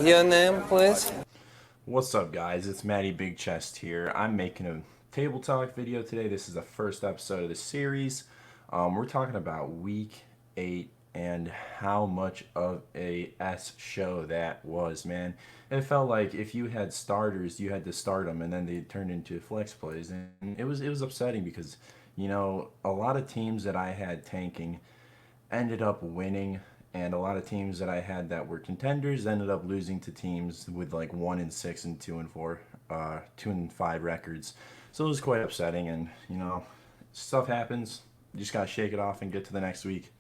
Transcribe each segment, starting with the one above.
your name, please? What's up, guys? It's MattyBigChest here. I'm making a table talk video today. This is the first episode of the series. We're talking about Week 8 and how much of a S show that was, man. It felt like if you had starters, you had to start them, and then they turned into flex plays, and it was upsetting because a lot of teams that I had tanking ended up winning, and a lot of teams that I had that were contenders ended up losing to teams with like 1-6 and 2-4, 2-5 records. So it was quite upsetting, and stuff happens. You just gotta shake it off and get to the next week.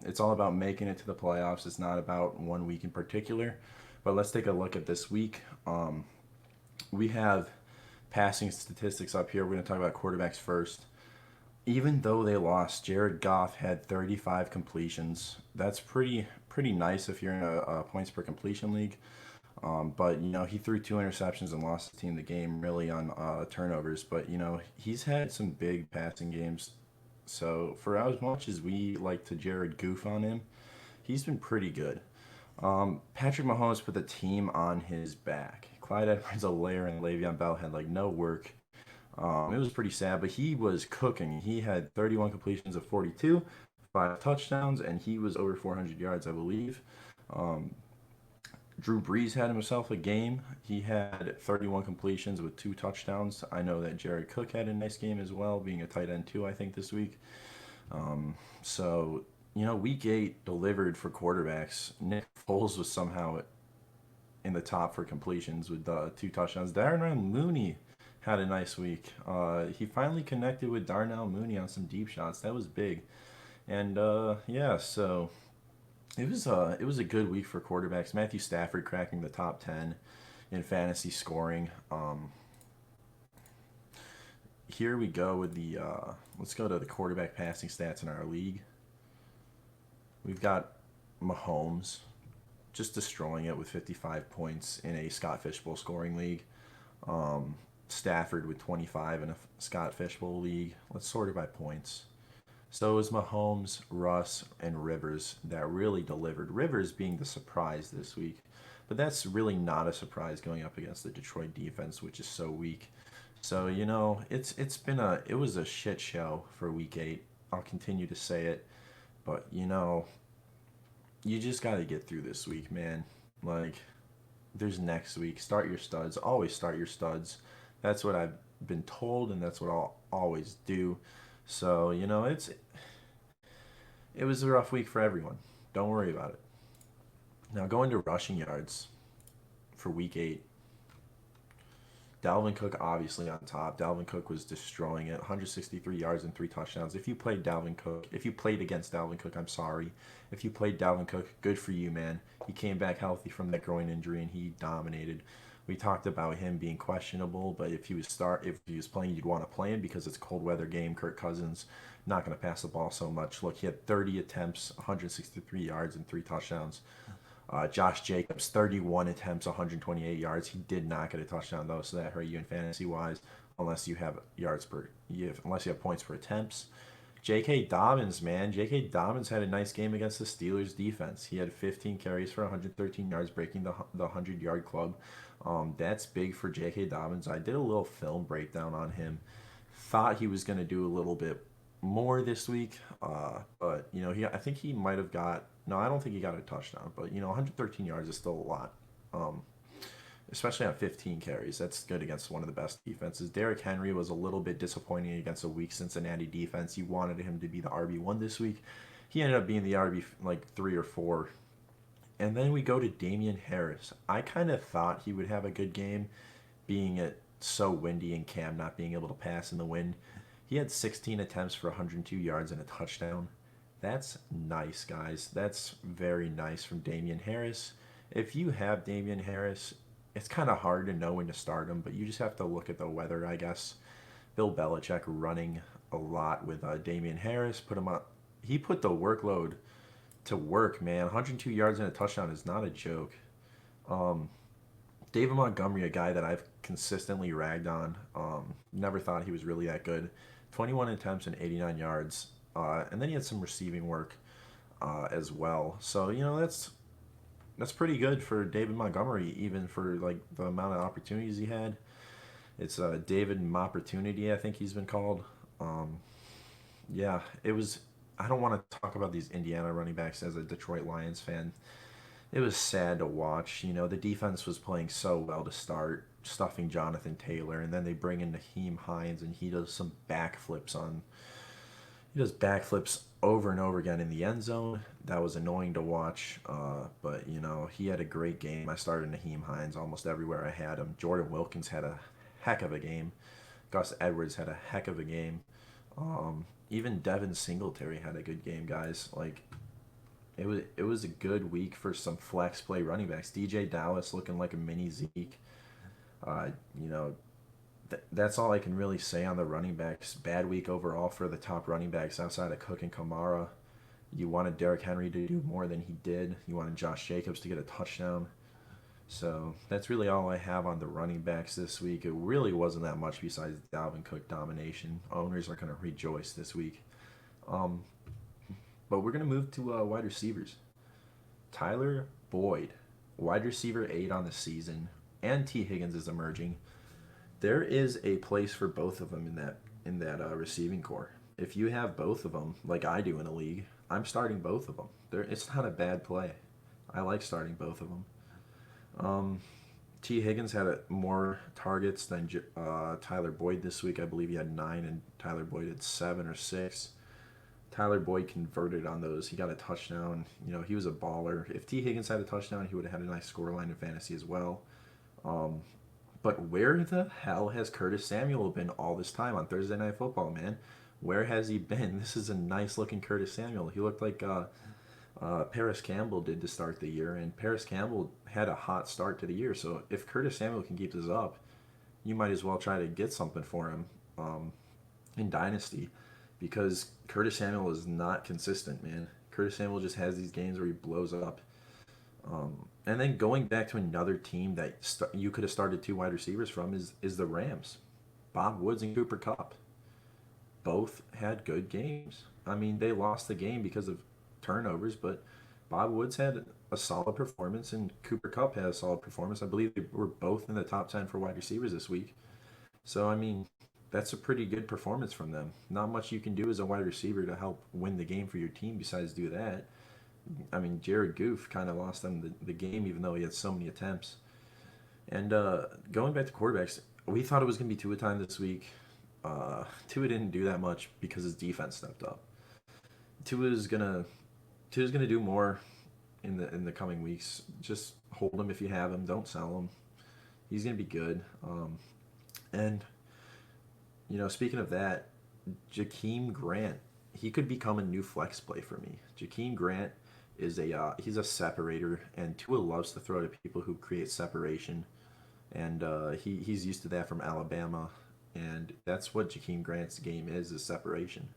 It's all about making it to the playoffs. It's not about one week in particular. But let's take a look at this week. We have passing statistics up here. We're going to talk about quarterbacks first. Even though they lost, Jared Goff had 35 completions. That's pretty nice if you're in a points per completion league. But he threw 2 interceptions and lost the team the game really on turnovers. But he's had some big passing games. So for as much as we like to Jared goof on him, he's been pretty good. Patrick Mahomes put the team on his back. Clyde Edwards-Helaire and Le'Veon Bell had like no work. It was pretty sad, but he was cooking. He had 31 completions of 42, 5 touchdowns, and he was over 400 yards, I believe. Drew Brees had himself a game. He had 31 completions with 2 touchdowns. I know that Jared Cook had a nice game as well, being a tight end too, I think, this week. So, week 8 delivered for quarterbacks. Nick Foles was somehow in the top for completions with 2 touchdowns. Darnell Mooney had a nice week. He finally connected with Darnell Mooney on some deep shots. That was big. And yeah, so it was a good week for quarterbacks. Matthew Stafford cracking the top 10 in fantasy scoring. Here we go with the let's go to the quarterback passing stats in our league. We've got Mahomes just destroying it with 55 points in a Scott Fishbowl scoring league. Stafford with 25 in a Scott Fishbowl league. Let's sort it by points. So it was Mahomes, Russ, and Rivers that really delivered. Rivers being the surprise this week. But that's really not a surprise going up against the Detroit defense, which is so weak. So, it was a shit show for week 8. I'll continue to say it. But, you just got to get through this week, man. Like, there's next week. Start your studs. Always start your studs. That's what I've been told, and that's what I'll always do. So, it was a rough week for everyone. Don't worry about it. Now, going to rushing yards for week 8. Dalvin Cook obviously on top. Dalvin Cook was destroying it. 163 yards and 3 touchdowns. If you played against Dalvin Cook, I'm sorry. If you played Dalvin Cook, good for you, man. He came back healthy from that groin injury and he dominated. We talked about him being questionable, but if he was playing, you'd want to play him because it's a cold weather game. Kirk Cousins not going to pass the ball so much. Look, he had 30 attempts, 163 yards and 3 touchdowns. Josh Jacobs, 31 attempts, 128 yards. He did not get a touchdown though, so that hurt you in fantasy wise, unless you have unless you have points per attempts. J.K. Dobbins, man, J.K. Dobbins had a nice game against the Steelers defense. He had 15 carries for 113 yards, breaking the 100-yard club. That's big for J.K. Dobbins. I did a little film breakdown on him. Thought he was going to do a little bit more this week, but I think he might have got. No, I don't think he got a touchdown, but 113 yards is still a lot, especially on 15 carries. That's good against one of the best defenses. Derrick Henry was a little bit disappointing against a weak Cincinnati defense. You wanted him to be the RB1 this week. He ended up being the RB like 3 or 4. And then we go to Damian Harris. I kind of thought he would have a good game, being it so windy and Cam not being able to pass in the wind. He had 16 attempts for 102 yards and a touchdown. That's nice, guys. That's very nice from Damian Harris. If you have Damian Harris, it's kind of hard to know when to start him, but you just have to look at the weather, I guess. Bill Belichick running a lot with Damian Harris. He put the workload to work, man. 102 yards and a touchdown is not a joke. David Montgomery, a guy that I've consistently ragged on. Never thought he was really that good. 21 attempts and 89 yards. And then he had some receiving work as well. So, that's pretty good for David Montgomery, even for like the amount of opportunities he had. It's David Opportunity, I think he's been called. Um, yeah, it was. I don't want to talk about these Indiana running backs as a Detroit Lions fan. It was sad to watch. You know, the defense was playing so well to start, stuffing Jonathan Taylor, and then they bring in Naheem Hines, and he does backflips over and over again in the end zone. That was annoying to watch, but you know he had a great game. I started Naheem Hines almost everywhere I had him. Jordan Wilkins had a heck of a game. Gus Edwards had a heck of a game. Even Devin Singletary had a good game, guys. Like it was a good week for some flex play running backs. DJ Dallas looking like a mini Zeke. Uh, you know, that's all I can really say on the running backs. Bad week overall for the top running backs outside of Cook and Kamara. You wanted Derrick Henry to do more than he did. You wanted Josh Jacobs to get a touchdown. So that's really all I have on the running backs this week. It really wasn't that much besides Dalvin Cook domination. Owners are going to rejoice this week. Um, but we're going to move to wide receivers. Tyler Boyd, wide receiver 8 on the season, and T. Higgins is emerging. There is a place for both of them in that receiving core. If you have both of them, like I do in a league, I'm starting both of them. It's not a bad play. I like starting both of them. Um, T. Higgins had more targets than Tyler Boyd this week. I believe he had 9, and Tyler Boyd had 7 or 6. Tyler Boyd converted on those. He got a touchdown. You know, he was a baller. If T. Higgins had a touchdown, he would have had a nice scoreline in fantasy as well. Um, but where the hell has Curtis Samuel been all this time on Thursday Night Football, man? Where has he been? This is a nice looking Curtis Samuel. He looked like Paris Campbell did to start the year, and Paris Campbell had a hot start to the year. So if Curtis Samuel can keep this up, you might as well try to get something for him in Dynasty because Curtis Samuel is not consistent, man. Curtis Samuel just has these games where he blows up. And then going back to another team that you could have started 2 wide receivers from is the Rams. Bob Woods and Cooper Kupp both had good games. I mean, they lost the game because of turnovers, but Bob Woods had a solid performance and Cooper Kupp had a solid performance. I believe they were both in the top 10 for wide receivers this week. So, I mean, that's a pretty good performance from them. Not much you can do as a wide receiver to help win the game for your team besides do that. I mean, Jared Goof kind of lost them the game even though he had so many attempts. And going back to quarterbacks, we thought it was going to be Tua time this week. Tua didn't do that much because his defense stepped up. Tua's gonna Tua's gonna do more in the coming weeks. Just hold him if you have him. Don't sell him. He's gonna be good. And you know, speaking of that, Jakeem Grant, he could become a new flex play for me. Jakeem Grant is he's a separator, and Tua loves to throw to people who create separation, and he's used to that from Alabama, and that's what Jakeem Grant's game is separation.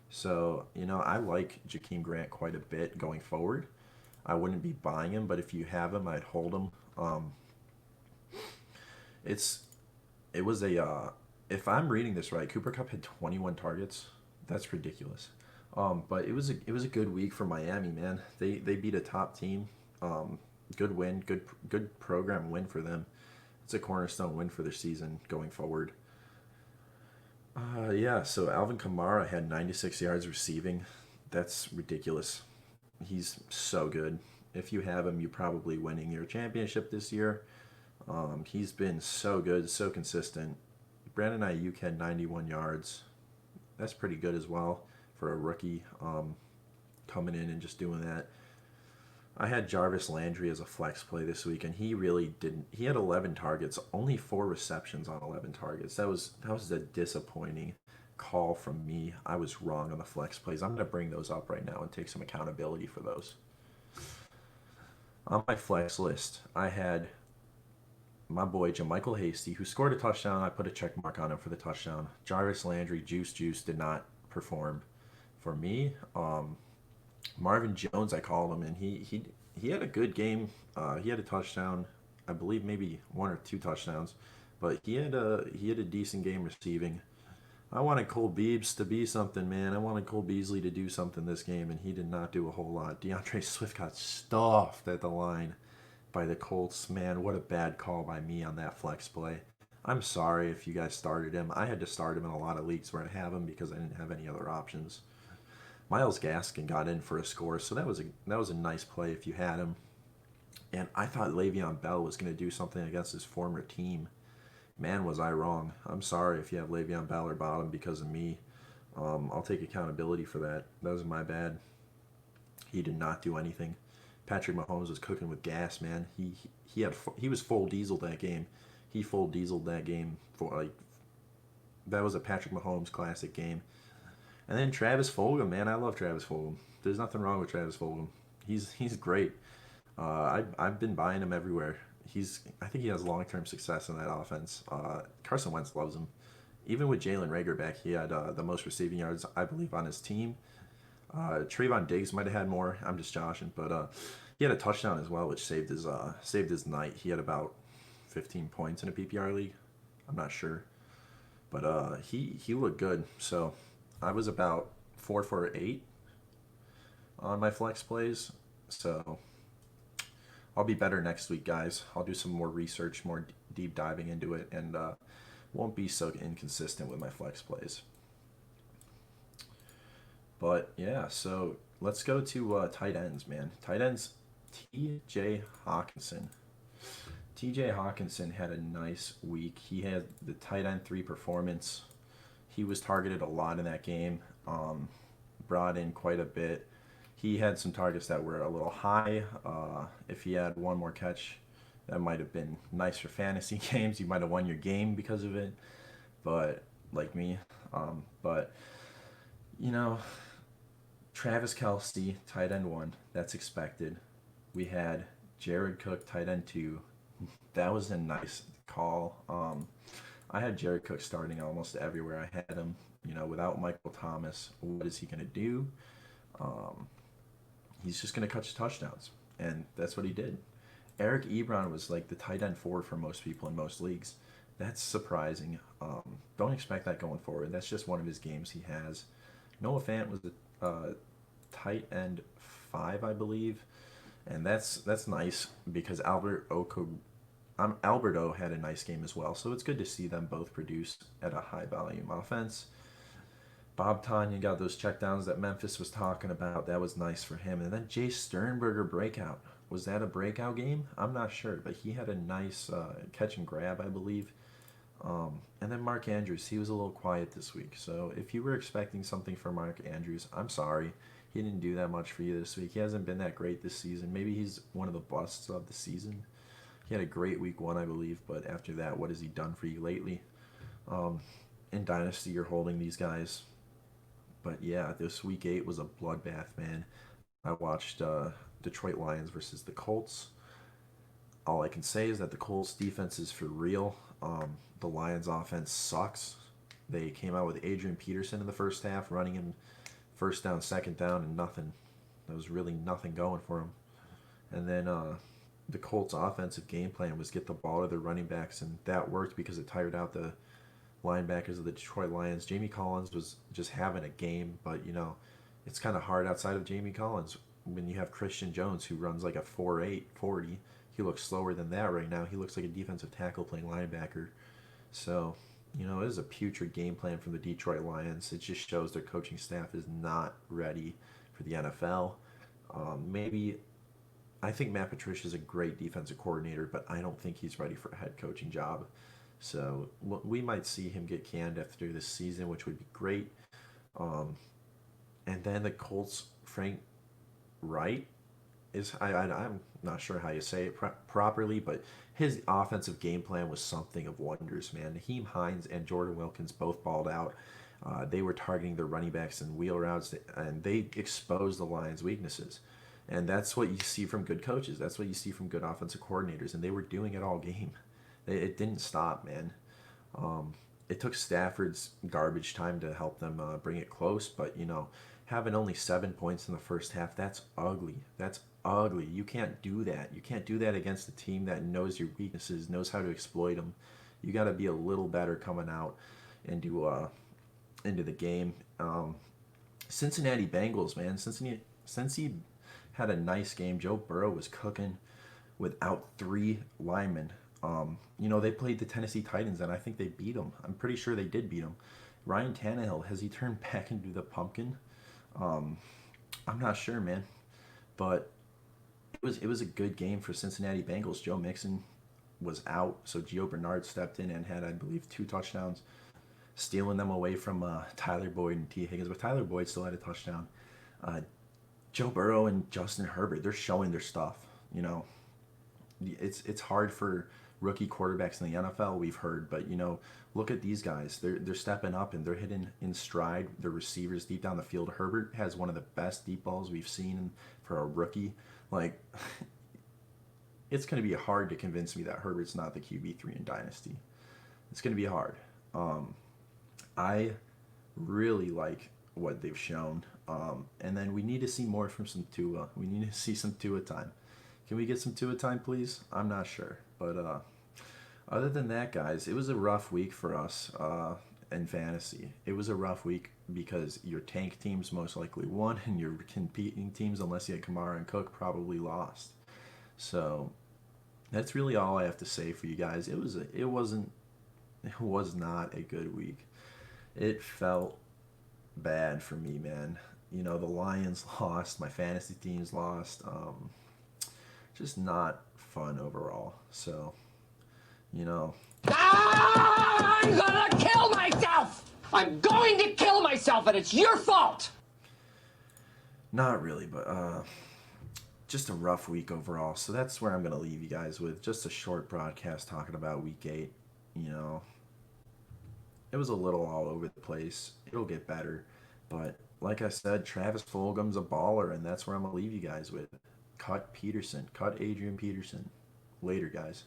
So you know, I like Jakeem Grant quite a bit going forward. I wouldn't be buying him, but if you have him, I'd hold him. It's it was a if I'm reading this right, Cooper Cup had 21 targets. That's ridiculous. But it was a good week for Miami, man. They beat a top team. Good win, good program win for them. It's a cornerstone win for their season going forward. Yeah, so Alvin Kamara had 96 yards receiving. That's ridiculous. He's so good. If you have him, you're probably winning your championship this year. He's been so good, so consistent. Brandon Ayuk had 91 yards. That's pretty good as well for a rookie coming in and just doing that. I had Jarvis Landry as a flex play this week, and he really didn't. He had 11 targets, only 4 receptions on 11 targets. That was a disappointing call from me. I was wrong on the flex plays. I'm going to bring those up right now and take some accountability for those. On my flex list, I had my boy Jamichael Hasty, who scored a touchdown. I put a check mark on him for the touchdown. Jarvis Landry, Juice did not perform for me. Marvin Jones, I called him, and he had a good game. He had a touchdown, I believe maybe 1 or 2 touchdowns, but he had a decent game receiving. I wanted Cole Beebs to be something, man. I wanted Cole Beasley to do something this game, and he did not do a whole lot. DeAndre Swift got stuffed at the line by the Colts. Man, what a bad call by me on that flex play. I'm sorry if you guys started him. I had to start him in a lot of leagues where I have him because I didn't have any other options. Miles Gaskin got in for a score, so that was a nice play if you had him. And I thought Le'Veon Bell was going to do something against his former team. Man, was I wrong. I'm sorry if you have Le'Veon Bell or bottom because of me. I'll take accountability for that. That was my bad. He did not do anything. Patrick Mahomes was cooking with gas, man. He was full diesel that game. He full dieseled that game for like that was a Patrick Mahomes classic game. And then Travis Fulgham, man, I love Travis Fulgham. There's nothing wrong with Travis Fulgham. He's great. I've been buying him everywhere. I think he has long term success in that offense. Carson Wentz loves him. Even with Jalen Rager back, he had the most receiving yards I believe on his team. Trayvon Diggs might have had more. I'm just joshing, but he had a touchdown as well, which saved his night. He had about 15 points in a PPR league. I'm not sure, but he looked good. So I was about 4 for 8 on my flex plays. So I'll be better next week, guys. I'll do some more research, more deep diving into it, and won't be so inconsistent with my flex plays. But yeah, so let's go to tight ends, man. Tight ends, T.J. Hawkinson. T.J. Hawkinson had a nice week. He had the tight end 3 performance. He was targeted a lot in that game, brought in quite a bit. He had some targets that were a little high. If he had one more catch, that might have been nice for fantasy games. You might have won your game because of it, but like me. But you know, Travis Kelce, tight end 1. That's expected. We had Jared Cook, tight end 2. That was a nice call. I had Jared Cook starting almost everywhere I had him. Without Michael Thomas, what is he going to do? Um, he's just going to catch touchdowns, and that's what he did. Eric Ebron was like the tight end 4 for most people in most leagues. That's surprising. Don't expect that going forward. That's just one of his games he has. Noah Fant was the tight end 5, I believe, and that's nice because Alberto had a nice game as well. So it's good to see them both produce at a high volume offense. Bob Tanya got those checkdowns that Memphis was talking about. That was nice for him. And then Jay Sternberger breakout. Was that a breakout game? I'm not sure, but he had a nice catch and grab, I believe. And then Mark Andrews, he was a little quiet this week. So if you were expecting something from Mark Andrews, I'm sorry. He didn't do that much for you this week. He hasn't been that great this season. Maybe he's one of the busts of the season. He had a great week 1, I believe, but after that, what has he done for you lately? In Dynasty, you're holding these guys. But yeah, this week 8 was a bloodbath, man. I watched Detroit Lions versus the Colts. All I can say is that the Colts defense is for real. The Lions offense sucks. They came out with Adrian Peterson in the first half, running him first down, second down, and nothing. There was really nothing going for him. And then the Colts' offensive game plan was get the ball to their running backs, and that worked because it tired out the linebackers of the Detroit Lions. Jamie Collins was just having a game, but it's kind of hard outside of Jamie Collins when you have Christian Jones who runs like a 4.8 40. He looks slower than that right now. He looks like a defensive tackle playing linebacker. So, it is a putrid game plan from the Detroit Lions. It just shows their coaching staff is not ready for the NFL. Maybe I think Matt Patricia is a great defensive coordinator, but I don't think he's ready for a head coaching job. So we might see him get canned after this season, which would be great. And then the Colts, Frank Wright I'm not sure how you say it properly, but his offensive game plan was something of wonders, man. Naheem Hines and Jordan Wilkins both balled out. They were targeting their running backs and wheel routes, and they exposed the Lions' weaknesses. And that's what you see from good coaches. That's what you see from good offensive coordinators, and they were doing it all game. It didn't stop, man. It took Stafford's garbage time to help them bring it close, but having only 7 points in the first half, that's ugly. That's ugly. You can't do that. You can't do that against a team that knows your weaknesses, knows how to exploit them. You got to be a little better coming out into into the game. Cincinnati Bengals, man. Cincy had a nice game. Joe Burrow was cooking without three linemen. They played the Tennessee Titans, and I think they beat them. I'm pretty sure they did beat them. Ryan Tannehill, has he turned back into the pumpkin? I'm not sure, man. But it was a good game for Cincinnati Bengals. Joe Mixon was out, so Gio Bernard stepped in and had, I believe, 2 touchdowns, stealing them away from Tyler Boyd and T. Higgins. But Tyler Boyd still had a touchdown. Uh, Joe Burrow and Justin Herbert, they're showing their stuff. It's hard for rookie quarterbacks in the NFL, we've heard, but look at these guys. They're stepping up and they're hitting in stride. Their receivers deep down the field. Herbert has one of the best deep balls we've seen for a rookie. Like, it's going to be hard to convince me that Herbert's not the QB3 in Dynasty. It's going to be hard. I really like what they've shown. And then we need to see more from some Tua. We need to see some Tua time. Can we get some Tua time, please? I'm not sure. But other than that, guys, it was a rough week for us in fantasy. It was a rough week because your tank teams most likely won, and your competing teams, unless you had Kamara and Cook, probably lost. So that's really all I have to say for you guys. It was not a good week. It felt bad for me, man. The Lions lost, my fantasy teams lost. Just not fun overall. So, I'm gonna kill myself! I'm going to kill myself, and it's your fault! Not really, but just a rough week overall. So that's where I'm going to leave you guys with just a short broadcast talking about week 8. It was a little all over the place. It'll get better. But like I said, Travis Fulgham's a baller, and that's where I'm going to leave you guys with. Cut Peterson. Cut Adrian Peterson. Later, guys.